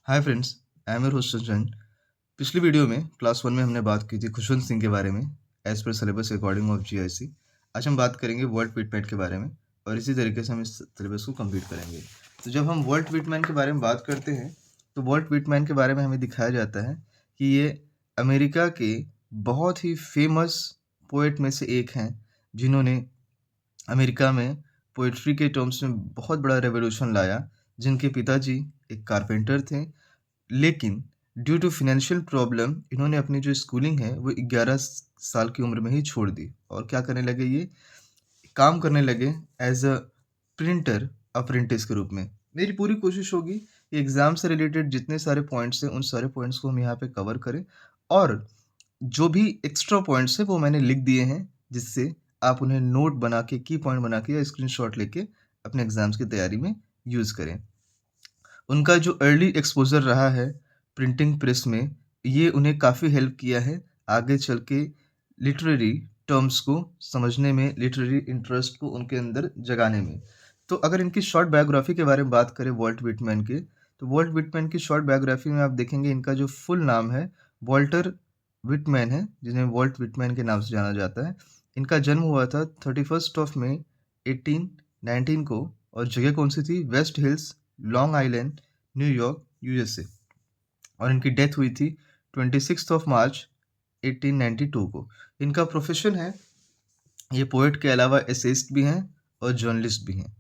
Hi friends, I am your host सज्जन। पिछली video में class 1 में हमने बात की थी खुशवंत सिंह के बारे में as per syllabus according of GIC. आज हम बात करेंगे वर्ल्ड विटमैन के बारे में और इसी तरीके से हम इस सिलेबस को कंप्लीट करेंगे। तो जब हम वर्ल्ड विटमैन के बारे में बात करते हैं तो वर्ल्ड विटमैन के बारे में हमें दिखाया जाता है कि ये अमेरिका के बहुत ही फेमस पोएट में से एक हैं, जिन्होंने अमेरिका में पोएट्री के टर्म्स में बहुत बड़ा रेवोल्यूशन लाया। जिनके पिताजी एक कारपेंटर थे, लेकिन ड्यू टू फाइनेंशियल प्रॉब्लम इन्होंने अपनी जो स्कूलिंग है वो 11 साल की उम्र में ही छोड़ दी और क्या करने लगे, ये काम करने लगे एज अ प्रिंटर अप्रेंटिस के रूप में। मेरी पूरी कोशिश होगी कि एग्ज़ाम से रिलेटेड जितने सारे पॉइंट्स हैं उन सारे पॉइंट्स को हम यहाँ पे कवर करें, और जो भी एक्स्ट्रा पॉइंट्स हैं वो मैंने लिख दिए हैं, जिससे आप उन्हें नोट बना के, की पॉइंट बना के या स्क्रीनशॉट लेके अपने एग्ज़ाम्स की तैयारी में यूज़ करें। उनका जो अर्ली एक्सपोज़र रहा है प्रिंटिंग प्रेस में, ये उन्हें काफ़ी हेल्प किया है आगे चल के लिटरेरी टर्म्स को समझने में, लिटरेरी इंटरेस्ट को उनके अंदर जगाने में। तो अगर इनकी शॉर्ट बायोग्राफ़ी के बारे में बात करें वॉल्ट व्हिटमैन के, तो वॉल्ट व्हिटमैन की शॉर्ट बायोग्राफ़ी में आप देखेंगे इनका जो फुल नाम है वॉल्टर व्हिटमैन है, जिन्हें वॉल्ट व्हिटमैन के नाम से जाना जाता है। इनका जन्म हुआ था 31st ऑफ मई 1819 को, और जगह कौन-सी थी? West Hills, Long Island, New York, USA. और इनकी डेथ हुई थी 26 ऑफ मार्च 1892 को। इनका प्रोफेशन है, ये पोएट के अलावा एसेइस्ट भी हैं और जर्नलिस्ट भी हैं।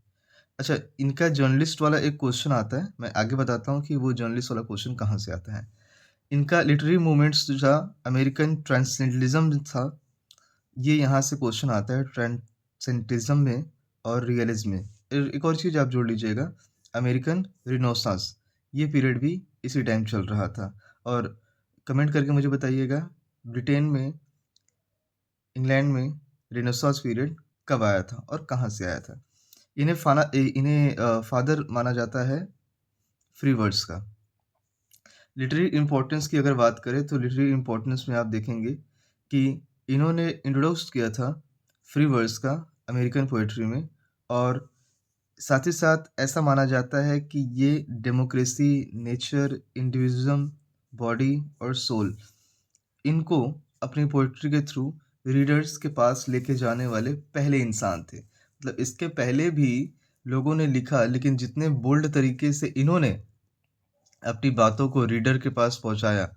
अच्छा, इनका जर्नलिस्ट वाला एक क्वेश्चन आता है, मैं आगे बताता हूँ कि वो जर्नलिस्ट वाला क्वेश्चन कहाँ से आता है। इनका लिटरेरी मूवमेंट्स जो था, अमेरिकन ट्रांसेंडेंटलिज्म था, ये यहाँ से क्वेश्चन आता है ट्रांसेंडेंटलिज्म में और रियलिज्म में। एक और चीज़ आप जोड़ लीजिएगा, अमेरिकन रिनेसांस, ये पीरियड भी इसी टाइम चल रहा था। और कमेंट करके मुझे बताइएगा, ब्रिटेन में, इंग्लैंड में रिनेसांस पीरियड कब आया था और कहाँ से आया था। इन्हें फादर माना जाता है फ्री वर्ड्स का। लिटरेरी इम्पोर्टेंस की अगर बात करें तो लिटरेरी इम्पोर्टेंस में आप देखेंगे कि इन्होंने इंट्रोड्यूस किया था फ्री वर्ड्स का अमेरिकन पोएट्री में, और साथ ही साथ ऐसा माना जाता है कि ये डेमोक्रेसी, नेचर, इंडिविजुअलिज्म, बॉडी और सोल, इनको अपनी पोएट्री के थ्रू रीडर्स के पास लेके जाने वाले पहले इंसान थे। मतलब इसके पहले भी लोगों ने लिखा, लेकिन जितने बोल्ड तरीके से इन्होंने अपनी बातों को रीडर के पास पहुँचाया,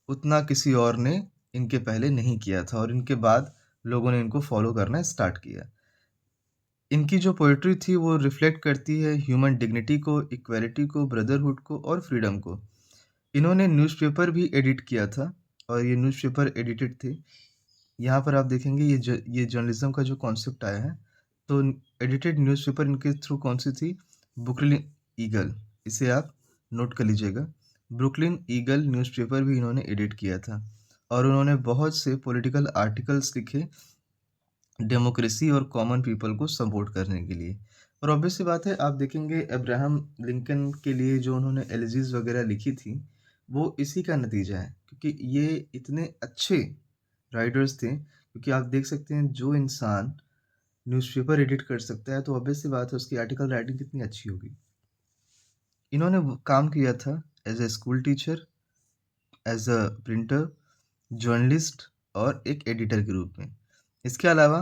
उतना किसी और ने इनके पहले नहीं किया था, और इनके बाद लोगों ने इनको फ़ॉलो करना स्टार्ट किया। इनकी जो पोएट्री थी वो रिफ्लेक्ट करती है ह्यूमन डिग्निटी को, इक्वालिटी को, ब्रदरहुड को और फ्रीडम को। इन्होंने न्यूज़पेपर भी एडिट किया था, और ये न्यूज़पेपर एडिटेड थे। यहाँ पर आप देखेंगे ये जर्नलिज़्म का जो कॉन्सेप्ट आया है, तो एडिटेड न्यूज़पेपर इनके थ्रू कौन-सी थी? ब्रुकलिन ईगल, इसे आप नोट कर लीजिएगा। ब्रुकलिन ईगल न्यूज़पेपर भी इन्होंने एडिट किया था, और उन्होंने बहुत से पॉलिटिकल आर्टिकल्स लिखे डेमोक्रेसी और कॉमन पीपल को सपोर्ट करने के लिए। और ऑब्वियस सी बात है, आप देखेंगे अब्राहम लिंकन के लिए जो उन्होंने एलिजीज़ वगैरह लिखी थी, वो इसी का नतीजा है, क्योंकि ये इतने अच्छे राइटर्स थे। क्योंकि आप देख सकते हैं, जो इंसान न्यूज़पेपर एडिट कर सकता है, तो ऑब्वियस सी बात है उसकी आर्टिकल राइटिंग कितनी अच्छी होगी। इन्होंने वो काम किया था as a school teacher, as a printer, journalist और एक एडिटर के रूप में। इसके अलावा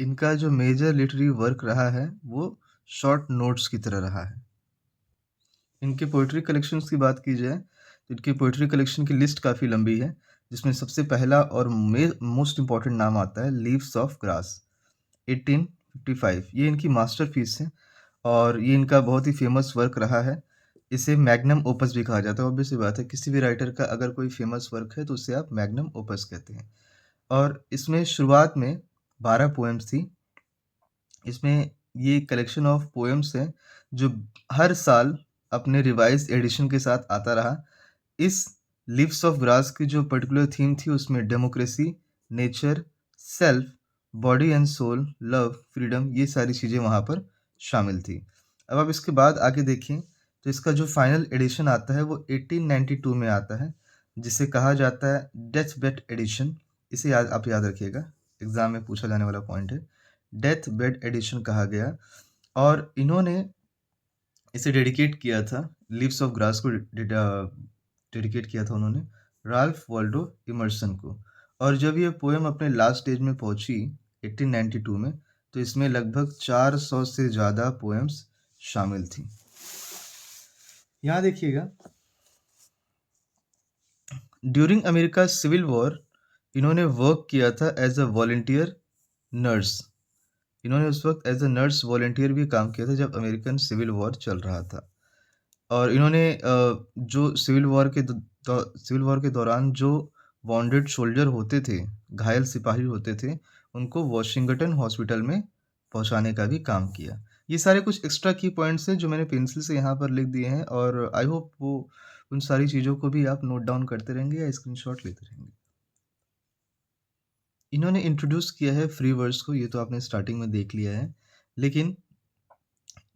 इनका जो मेजर लिटरेरी वर्क रहा है वो शॉर्ट नोट्स की तरह रहा है। इनके पोएट्री कलेक्शंस की बात की जाए तो इनकी पोएट्री कलेक्शन की लिस्ट काफ़ी लंबी है, जिसमें सबसे पहला और मोस्ट इम्पॉर्टेंट नाम आता है लीव्स ऑफ ग्रास 1855। ये इनकी मास्टरपीस है, और ये इनका बहुत ही फेमस वर्क रहा है। इसे मैग्नम ओपस भी कहा जाता है। ऑब्वियस सी बात है, किसी भी राइटर का अगर कोई फेमस वर्क है तो उसे आप मैग्नम ओपस कहते हैं। और इसमें शुरुआत में 12 पोएम्स थी। इसमें ये कलेक्शन ऑफ पोएम्स है जो हर साल अपने रिवाइज़्ड एडिशन के साथ आता रहा। इस लीव्स ऑफ ग्रास की जो पर्टिकुलर थीम थी उसमें democracy, nature, self, body and soul, love, freedom, ये सारी चीज़ें वहाँ पर शामिल थी। अब आप इसके बाद आगे देखें तो इसका जो फाइनल एडिशन आता है वो 1892 में आता है, जिसे कहा जाता है डेथ बेड एडिशन। इसे आप याद रखिएगा, एग्ज़ाम में पूछा जाने वाला पॉइंट है। डेथ बेड एडिशन कहा गया, और इन्होंने इसे डेडिकेट किया था लीव्स ऑफ ग्रास को डेडिकेट किया था उन्होंने राल्फ वाल्डो इमर्सन को। और जब ये पोएम अपने लास्ट स्टेज में पहुंची 1892 में, तो इसमें लगभग 400 से ज़्यादा पोएम्स शामिल थी। यहाँ देखिएगा, ड्यूरिंग अमेरिका सिविल वॉर इन्होंने वर्क किया था एज अ वॉलंटियर नर्स। इन्होंने उस वक्त एज अ नर्स वॉलंटियर भी काम किया था जब अमेरिकन सिविल वॉर चल रहा था। और इन्होंने जो सिविल वॉर के दौरान जो वॉन्डेड सोल्जर होते थे, घायल सिपाही होते थे, उनको वॉशिंगटन हॉस्पिटल में पहुंचाने का भी काम किया। ये सारे कुछ एक्स्ट्रा की पॉइंट्स हैं जो मैंने पेंसिल से यहाँ पर लिख दिए हैं, और आई होप वो उन सारी चीज़ों को भी आप नोट डाउन करते रहेंगे या स्क्रीनशॉट लेते रहेंगे। इन्होंने इंट्रोड्यूस किया है फ्री वर्स को, ये तो आपने स्टार्टिंग में देख लिया है, लेकिन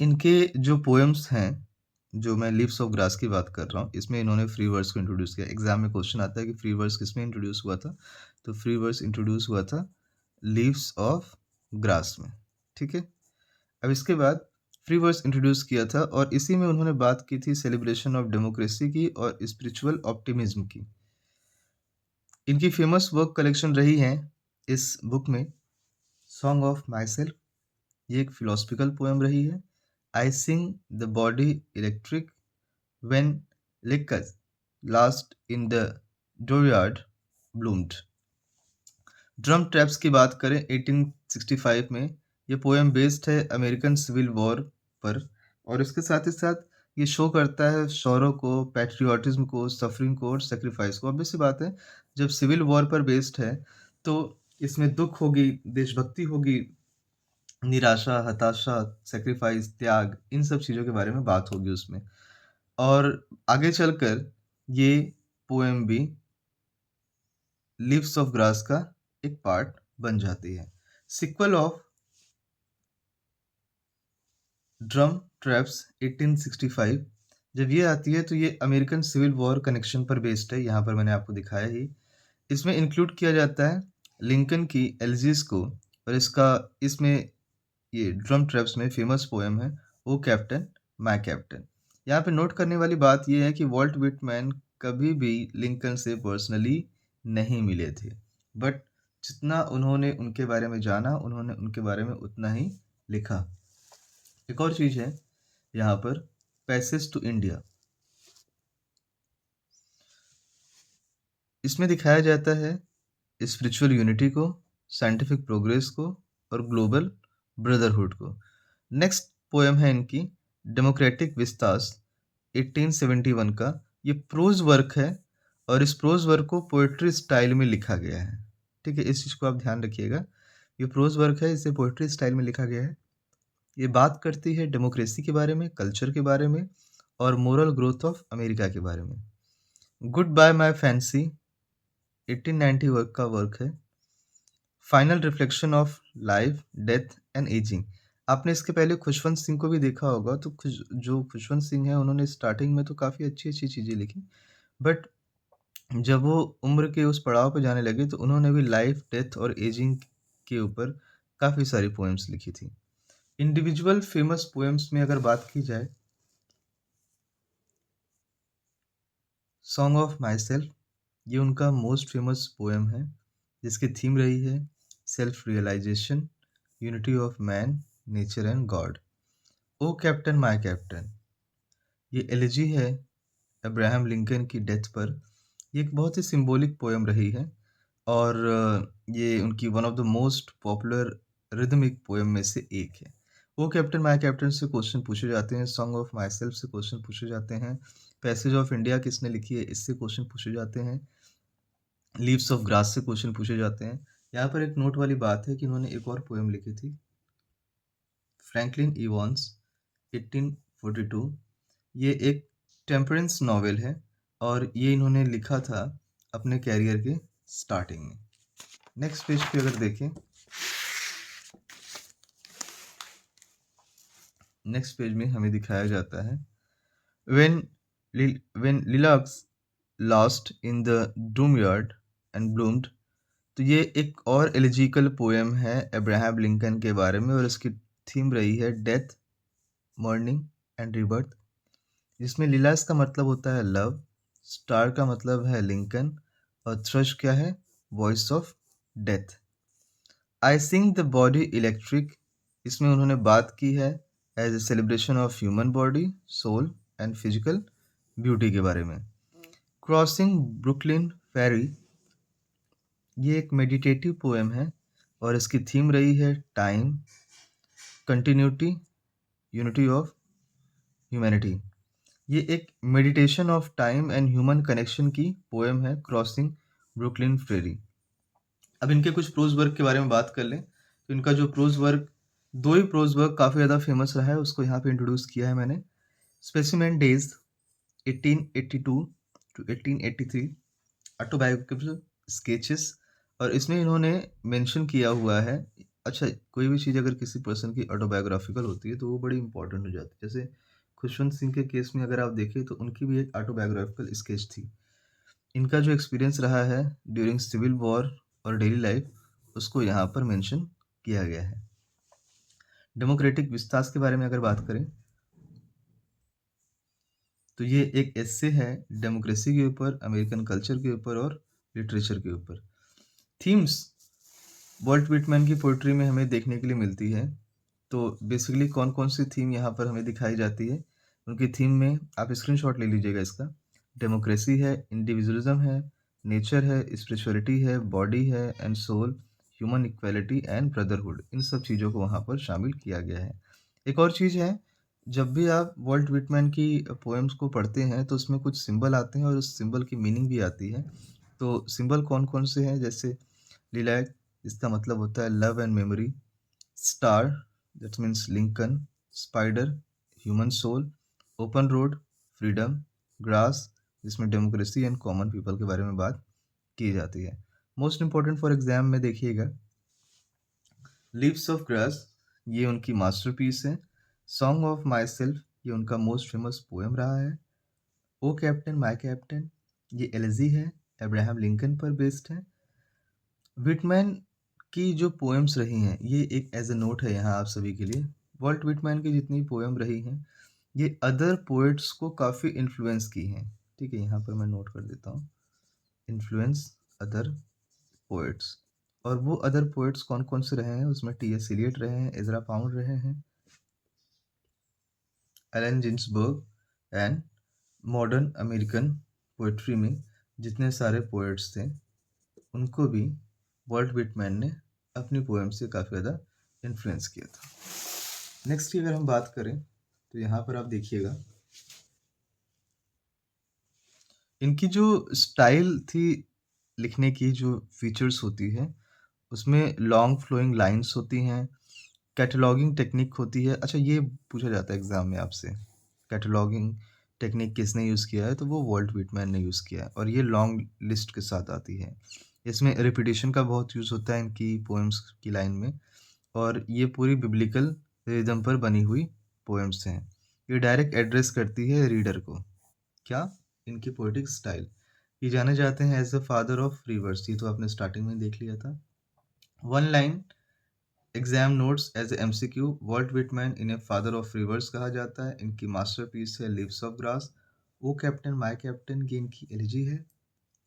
इनके जो पोएम्स हैं, जो मैं लीव्स ऑफ ग्रास की बात कर रहा हूँ, इसमें इन्होंने फ्री वर्स को इंट्रोड्यूस किया। एग्जाम में क्वेश्चन आता है कि फ्री वर्स किसमें इंट्रोड्यूस हुआ था, तो फ्री वर्स इंट्रोड्यूस हुआ था लीव्स ऑफ ग्रास में। ठीक है, अब इसके बाद फ्री वर्स इंट्रोड्यूस किया था और इसी में उन्होंने बात की थी सेलिब्रेशन ऑफ डेमोक्रेसी की और स्पिरिचुअल ऑप्टिमिज्म की। इनकी फेमस वर्क कलेक्शन रही है इस बुक में सॉन्ग ऑफ माई सेल्फ, ये एक फिलोसफिकल पोएम रही है। I sing the body electric when lilacs last in the dooryard bloomed. Drum taps की बात करें 1865 में, ये पोएम बेस्ड है अमेरिकन सिविल वॉर पर, और इसके साथ ही साथ ये शो करता है शौर्य को, पैट्रियोटिज्म को, सफरिंग को और सेक्रीफाइस को। ऑब्वियस सी बात है, जब सिविल वॉर पर बेस्ड है तो इसमें दुख होगी, देशभक्ति होगी, निराशा, हताशा, सैक्रिफाइस, त्याग, इन सब चीज़ों के बारे में बात होगी उसमें। और आगे चलकर ये पोएम भी लीव्स ऑफ ग्रास का एक पार्ट बन जाती है। सिक्वल ऑफ ड्रम ट्रैप्स 1865 जब ये आती है तो ये अमेरिकन सिविल वॉर कनेक्शन पर बेस्ड है, यहाँ पर मैंने आपको दिखाया ही। इसमें इंक्लूड किया जाता है लिंकन की एलिजीज को, और इसमें ये ड्रम ट्रैप्स में फेमस पोएम है ओ कैप्टन माय कैप्टन। यहाँ पे नोट करने वाली बात यह है कि वॉल्ट विटमैन कभी भी लिंकन से पर्सनली नहीं मिले थे, बट जितना उन्होंने उनके बारे में जाना, उन्होंने उनके बारे में उतना ही लिखा। एक और चीज़ है यहाँ पर, पैसेज टू इंडिया। इसमें दिखाया जाता है स्पिरिचुअल यूनिटी को, साइंटिफिक प्रोग्रेस को और ग्लोबल ब्रदरहुड को। नेक्स्ट पोएम है इनकी डेमोक्रेटिक विस्तास 1871 का। ये प्रोज वर्क है और इस प्रोज वर्क को पोएट्री स्टाइल में लिखा गया है। ठीक है, इस चीज़ को आप ध्यान रखिएगा, ये प्रोज वर्क है, इसे पोएट्री स्टाइल में लिखा गया है। ये बात करती है डेमोक्रेसी के बारे में, कल्चर के बारे में और मोरल ग्रोथ ऑफ अमेरिका के बारे में। गुड बाय माई फैंसी 1890 वर्क का वर्क है। Final reflection of life, death and ageing. आपने इसके पहले खुशवंत सिंह को भी देखा होगा, तो जो खुशवंत सिंह है उन्होंने स्टार्टिंग में तो काफ़ी अच्छी अच्छी चीज़ें लिखी, बट जब वो उम्र के उस पड़ाव पर जाने लगे तो उन्होंने भी लाइफ, डेथ और एजिंग के ऊपर काफ़ी सारी पोएम्स लिखी थी। इंडिविजुअल फेमस पोएम्स में अगर बात की जाए, सॉन्ग ऑफ माई सेल्फ, ये उनका मोस्ट फेमस पोएम है जिसकी थीम रही है self realisation, unity of man, nature and God. O captain my captain, ये एलिजी है अब्राहम लिंकन की डेथ पर। ये एक बहुत ही सिंबॉलिक पोएम रही है और ये उनकी one of the most popular rhythmic poem में से एक है। ओ कैप्टन माय कैप्टन से क्वेश्चन पूछे जाते हैं, सॉन्ग ऑफ माई सेल्फ से क्वेश्चन पूछे जाते हैं, पैसेज ऑफ इंडिया किसने लिखी है इससे क्वेश्चन पूछे जाते हैं, लीव्स ऑफ ग्रास से क्वेश्चन पूछे जाते हैं। यहाँ पर एक नोट वाली बात है कि इन्होंने एक और पोएम लिखी थी, फ्रैंकलिन इवॉन्स 1842। ये एक टेम्परेंस नॉवेल है और ये इन्होंने लिखा था अपने कैरियर के स्टार्टिंग में। नेक्स्ट पेज पे अगर देखें, नेक्स्ट पेज में हमें दिखाया जाता है when lilacs last in the dooryard and bloomed. तो ये एक और एलिजिकल पोएम है अब्राहम लिंकन के बारे में और इसकी थीम रही है डेथ, मॉर्निंग एंड रिबर्थ। जिसमें लिलास का मतलब होता है लव, स्टार का मतलब है लिंकन और थ्रश क्या है? Voice of death. I sing the body electric, इसमें उन्होंने बात की है as a celebration of human body, soul and physical beauty के बारे में। क्रॉसिंग ब्रुकलिन फेरी, ये एक मेडिटेटिव पोएम है और इसकी थीम रही है time, continuity, unity of humanity. ये एक meditation of time and human connection की पोएम है क्रॉसिंग ब्रुकलिन फेरी। अब इनके कुछ प्रोज वर्क के बारे में बात कर लें तो इनका जो प्रोज वर्क, दो ही प्रोज वर्क काफ़ी ज़्यादा फेमस रहा है, उसको यहाँ पे इंट्रोड्यूस किया है मैंने। Specimen days 1882 to 1883, autobiographical sketches, और इसमें इन्होंने मेंशन किया हुआ है। अच्छा, कोई भी चीज़ अगर किसी पर्सन की ऑटोबायोग्राफिकल होती है तो वो बड़ी इंपॉर्टेंट हो जाती है। जैसे खुशवंत सिंह के केस में अगर आप देखें तो उनकी भी एक ऑटोबायोग्राफिकल स्केच थी। इनका जो एक्सपीरियंस रहा है ड्यूरिंग सिविल वॉर और डेली लाइफ, उसको यहाँ पर मेंशन किया गया है। डेमोक्रेटिक विस्तास के बारे में अगर बात करें तो ये एक एस्से है डेमोक्रेसी के ऊपर, अमेरिकन कल्चर के ऊपर और लिटरेचर के ऊपर। थीम्स वॉल्ट व्हिटमैन की पोइट्री में हमें देखने के लिए मिलती है। तो बेसिकली कौन कौन सी थीम यहाँ पर हमें दिखाई जाती है, उनकी थीम में आप स्क्रीनशॉट ले लीजिएगा इसका। डेमोक्रेसी है, इंडिविजुअलिज्म है, नेचर है, स्पिरिचुअलिटी है, बॉडी है and soul, human equality and brotherhood, इन सब चीज़ों को वहाँ पर शामिल किया गया है। एक और चीज़ है, जब भी आप वॉल्ट व्हिटमैन की पोएम्स को पढ़ते हैं तो उसमें कुछ सिंबल आते हैं और उस सिंबल की मीनिंग भी आती है। तो सिंबल कौन कौन से हैं? जैसे लिलैक, इसका मतलब होता है love and memory, star that means Lincoln, spider human soul, open road freedom, grass जिसमें डेमोक्रेसी एंड कॉमन पीपल के बारे में बात की जाती है। मोस्ट इंपॉर्टेंट फॉर एग्जाम में देखिएगा, लीव्स ऑफ ग्रास, ये उनकी मास्टरपीस है। सॉन्ग ऑफ माई सेल्फ, ये उनका मोस्ट फेमस पोएम रहा है। ओ कैप्टन माई कैप्टन, ये एलिजी है, अब्राहम लिंकन पर बेस्ड है। व्हिटमैन की जो पोएम्स रही हैं, ये एक एज ए नोट है यहाँ आप सभी के लिए, वॉल्ट व्हिटमैन की जितनी पोएम रही हैं ये अदर पोएट्स को काफ़ी इन्फ्लुएंस की हैं। ठीक है, यहाँ पर मैं नोट कर देता हूँ, इन्फ्लुएंस अदर पोएट्स। और वो अदर पोएट्स कौन कौन से रहे हैं, उसमें टी.एस. एलियट रहे हैं, एजरा पाउंड रहे हैं, Allen Ginsberg and modern American poetry में जितने सारे पोएट्स थे उनको भी वॉल्ट व्हिटमैन ने अपनी पोएम से काफ़ी ज़्यादा इन्फ्लुएंस किया था। नेक्स्ट की अगर हम बात करें तो यहाँ पर आप देखिएगा, इनकी जो स्टाइल थी लिखने की, जो फीचर्स होती है उसमें लॉन्ग फ्लोइंग लाइंस होती हैं, कैटलॉगिंग टेक्निक होती है। अच्छा, ये पूछा जाता है एग्ज़ाम में आपसे, कैटलॉगिंग टेक्निक किसने यूज़ किया है, तो वो वॉल्ट व्हिटमैन ने यूज़ किया है और ये लॉन्ग लिस्ट के साथ आती है। इसमें रिपीटिशन का बहुत यूज़ होता है इनकी पोएम्स की लाइन में, और ये पूरी बिब्लिकल रिदम पर बनी हुई पोएम्स हैं। ये डायरेक्ट एड्रेस करती है रीडर को। क्या? इनकी पोएटिक स्टाइल, ये जाने जाते हैं as the father of rivers, ये तो आपने स्टार्टिंग में देख लिया था। One line exam notes as MCQ, Walt Whitman इन्हें फादर ऑफ रिवर्स कहा जाता है। इनकी मास्टरपीस है leaves of grass. O captain my captain, ये इनकी एलिजी है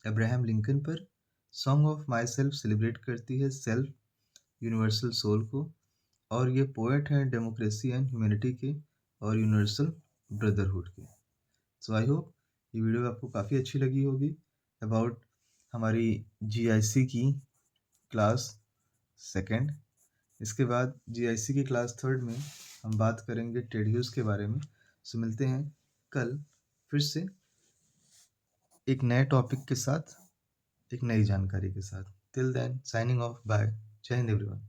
अब्राहम लिंकन पर। Song of my self celebrate करती है सेल्फ यूनिवर्सल सोल को, और ये पोएट हैं डेमोक्रेसी एंड ह्यूमैनिटी के और यूनिवर्सल ब्रदरहुड के। सो आई होप ये वीडियो आपको काफ़ी अच्छी लगी होगी अबाउट हमारी जीआईसी की क्लास सेकंड। इसके बाद जीआईसी की क्लास थर्ड में हम बात करेंगे टेडियोस के बारे में। सो मिलते हैं कल फिर से एक नए टॉपिक के साथ, एक नई जानकारी के साथ। Till then signing off, bye, जय हिंद एवरीवन।